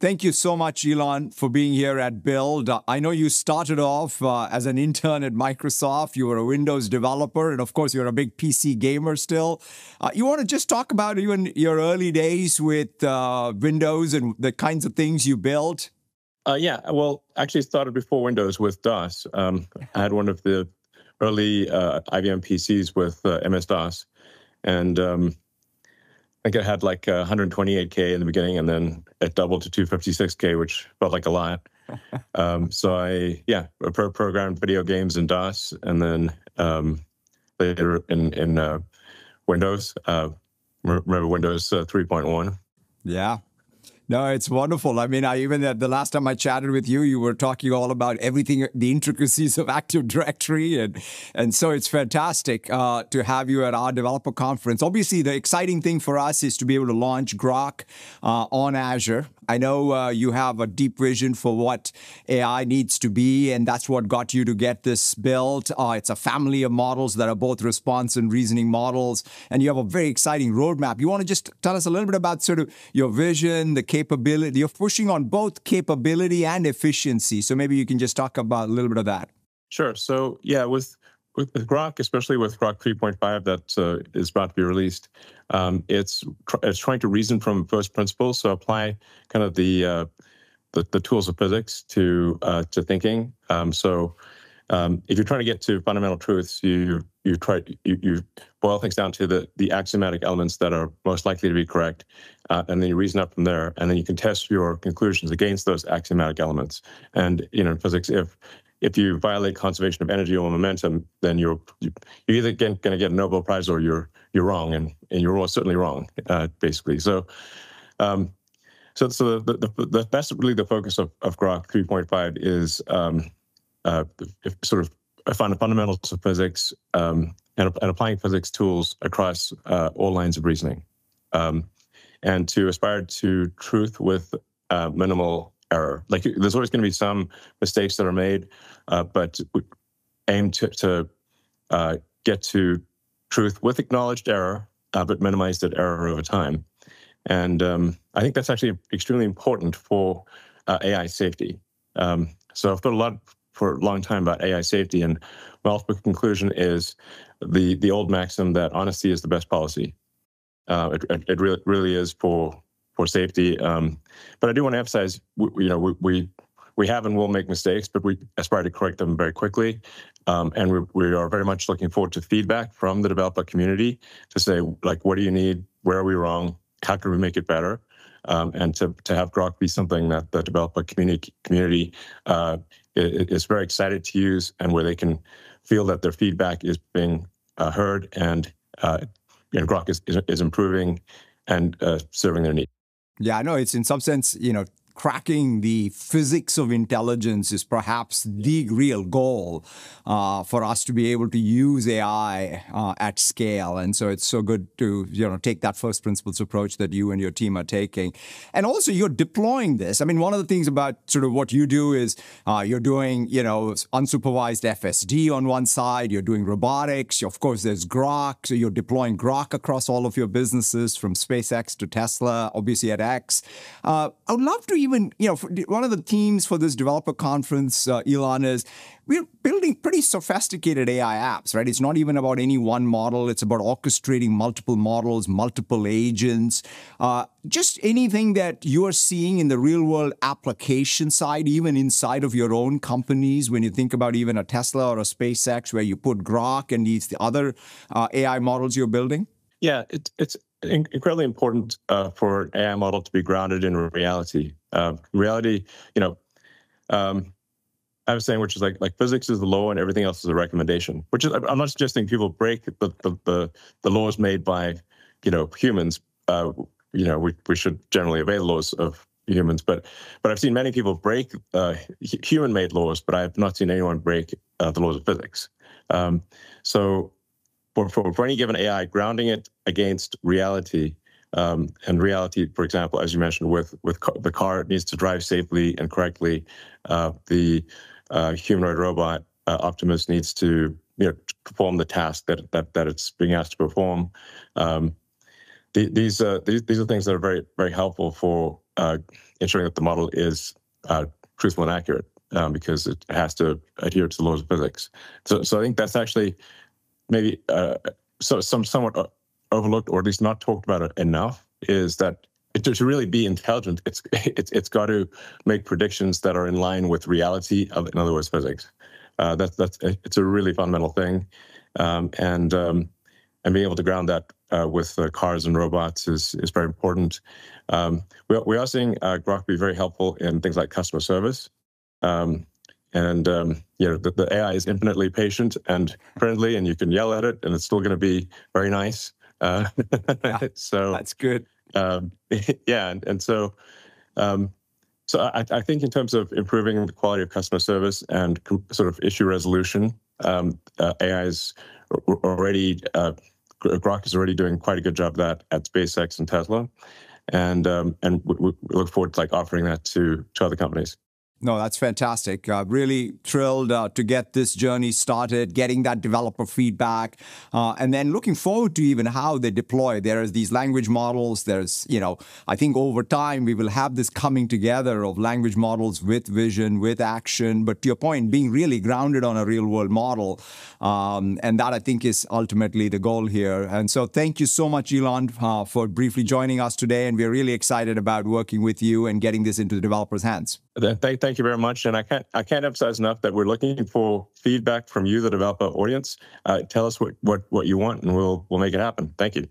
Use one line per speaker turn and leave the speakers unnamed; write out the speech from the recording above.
Thank you so much, Elon, for being here at Build. I know you started off as an intern at Microsoft. You were a Windows developer, and of course, you're a big PC gamer still. You want to just talk about even your early days with Windows and the kinds of things you built?
Yeah, well, actually started before Windows with DOS. I had one of the early IBM PCs with MS-DOS, and I think it had like 128K in the beginning, and then it doubled to 256K, which felt like a lot. So I programmed video games in DOS, and then later in Windows. Remember Windows 3.1?
Yeah. No, it's wonderful. I mean, even the last time I chatted with you, you were talking all about everything, the intricacies of Active Directory. And so it's fantastic to have you at our developer conference. Obviously, the exciting thing for us is to be able to launch Grok on Azure. I know you have a deep vision for what AI needs to be, and that's what got you to get this built. It's a family of models that are both response and reasoning models, and you have a very exciting roadmap. You want to just tell us a little bit about sort of your vision, the capability. You're pushing on both capability and efficiency, so maybe you can just talk about a little bit of that.
Sure. So yeah, with Grok, especially with Grok 3.5 that is about to be released, it's trying to reason from first principles. So apply kind of the tools of physics to thinking. So if you're trying to get to fundamental truths, you boil things down to the axiomatic elements that are most likely to be correct, and then you reason up from there, and then you can test your conclusions against those axiomatic elements. And in physics, if you violate conservation of energy or momentum, then you're either going to get a Nobel Prize or you're wrong, and you're certainly wrong, basically. So that's really the focus of Grok 3.5 is sort of fundamentals of physics and applying physics tools across all lines of reasoning, and to aspire to truth with minimal error. Like there's always going to be some mistakes that are made, but we aim to get to truth with acknowledged error, but minimize that error over time. And I think that's actually extremely important for AI safety. So I've thought for a long time about AI safety, and my ultimate conclusion is the old maxim that honesty is the best policy. It really is for safety. But I do want to emphasize, we have and will make mistakes, but we aspire to correct them very quickly. And we are very much looking forward to feedback from the developer community to say, like, what do you need? Where are we wrong? How can we make it better? And to have Grok be something that the developer community is very excited to use, and where they can feel that their feedback is being heard, and Grok is improving and serving their needs.
Yeah, I know it's in some sense, cracking the physics of intelligence is perhaps the real goal for us to be able to use AI at scale. And so it's so good to take that first principles approach that you and your team are taking. And also you're deploying this. I mean, one of the things about sort of what you do is you're doing, unsupervised FSD on one side, you're doing robotics, of course there's Grok, so you're deploying Grok across all of your businesses from SpaceX to Tesla, obviously at X. I would love to even, one of the themes for this developer conference, Elon, is we're building pretty sophisticated AI apps, right? It's not even about any one model. It's about orchestrating multiple models, multiple agents, just anything that you are seeing in the real world application side, even inside of your own companies. When you think about even a Tesla or a SpaceX, where you put Grok and the other AI models you're building?
Yeah, it's incredibly important for an AI model to be grounded in reality. Reality, I was saying, which is like physics is the law and everything else is a recommendation. Which is, I'm not suggesting people break the laws made by humans. We should generally obey the laws of humans, but I've seen many people break human-made laws, but I have not seen anyone break the laws of physics. So for any given AI, grounding it against reality, and reality, for example, as you mentioned, with the car, it needs to drive safely and correctly. The humanoid robot, Optimus, needs to perform the task that it's being asked to perform. These are things that are very, very helpful for ensuring that the model is truthful and accurate, because it has to adhere to the laws of physics. So I think that's actually maybe somewhat overlooked, or at least not talked about enough, is that to really be intelligent, it's got to make predictions that are in line with reality, in other words, physics. It's a really fundamental thing, and being able to ground that with cars and robots is very important. We are seeing Grok be very helpful in things like customer service, and the AI is infinitely patient and friendly, and you can yell at it, and it's still going to be very nice. So
that's good.
So I think in terms of improving the quality of customer service and sort of issue resolution, AI is already, Grok is already doing quite a good job of that at SpaceX and Tesla, and we look forward to offering that to other companies.
No, that's fantastic. Really thrilled to get this journey started, getting that developer feedback, and then looking forward to even how they deploy. There's these language models. There's, I think over time we will have this coming together of language models with vision, with action, but to your point, being really grounded on a real world model. And that I think is ultimately the goal here. And so thank you so much, Elon, for briefly joining us today. And we're really excited about working with you and getting this into the developers' hands.
Thank you very much, and I can't emphasize enough that we're looking for feedback from you, the developer audience. Tell us what you want, and we'll make it happen. Thank you.